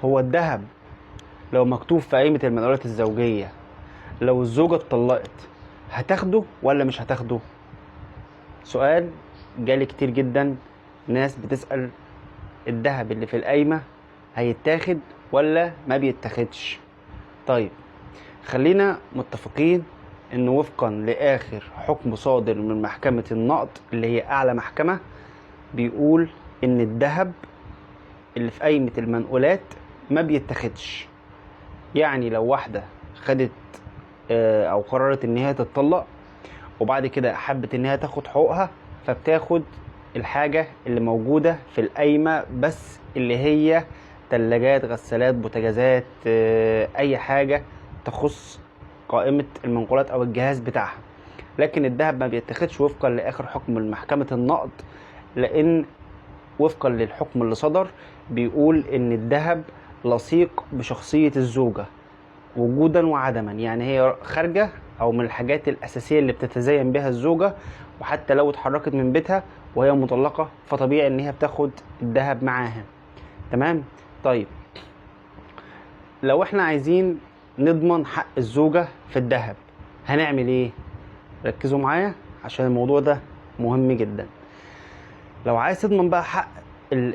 هو الذهب لو مكتوب في قائمة المنقولات الزوجية لو الزوجة اتطلقت هتاخده ولا مش هتاخده؟ سؤال جالي كتير جدا، ناس بتسأل الذهب اللي في القايمة هيتاخد ولا ما بيتاخدش. طيب خلينا متفقين ان وفقا لاخر حكم صادر من محكمة النقض اللي هي اعلى محكمة بيقول ان الذهب اللي في قايمة المنقولات ما بيتاخدش. يعني لو واحدة خدت او قررت ان هي تتطلق وبعد كده حبت ان هي تاخد حقوقها، فبتاخد الحاجة اللي موجودة في القايمة بس، اللي هي تلاجات، غسالات، بوتاجازات، اي حاجة تخص قائمة المنقولات او الجهاز بتاعها. لكن الذهب ما بيتاخدش وفقا لاخر حكم من محكمة النقض، لان وفقا للحكم اللي صدر بيقول ان الذهب لصيق بشخصية الزوجة وجودا وعدما، يعني هي خارجة او من الحاجات الاساسية اللي بتتزين بها الزوجة، وحتى لو اتحركت من بيتها وهي مطلقة فطبيعي ان هي بتاخد الذهب معاها. تمام. طيب لو احنا عايزين نضمن حق الزوجة في الذهب هنعمل ايه؟ ركزوا معايا عشان الموضوع ده مهم جدا. لو عايز تضمن بقى حق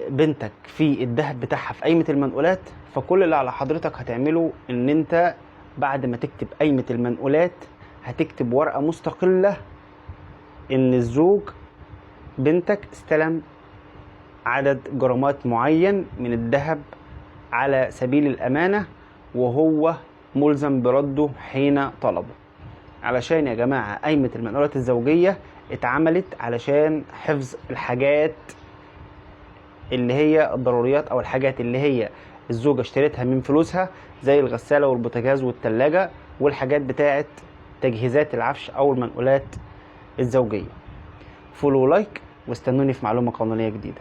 بنتك في الذهب بتاعها في قايمة المنقولات، فكل اللي على حضرتك هتعمله ان انت بعد ما تكتب قايمة المنقولات هتكتب ورقة مستقلة ان الزوج بنتك استلم عدد جرامات معين من الذهب على سبيل الأمانة وهو ملزم برده حين طلبه. علشان يا جماعة قايمة المنقولات الزوجية اتعملت علشان حفظ الحاجات اللي هي الضروريات او الحاجات اللي هي الزوجة اشتريتها من فلوسها، زي الغسالة والبوتاجاز والتلاجة والحاجات بتاعت تجهيزات العفش او المنقولات الزوجية. فولو لايك واستنوني في معلومة قانونية جديدة.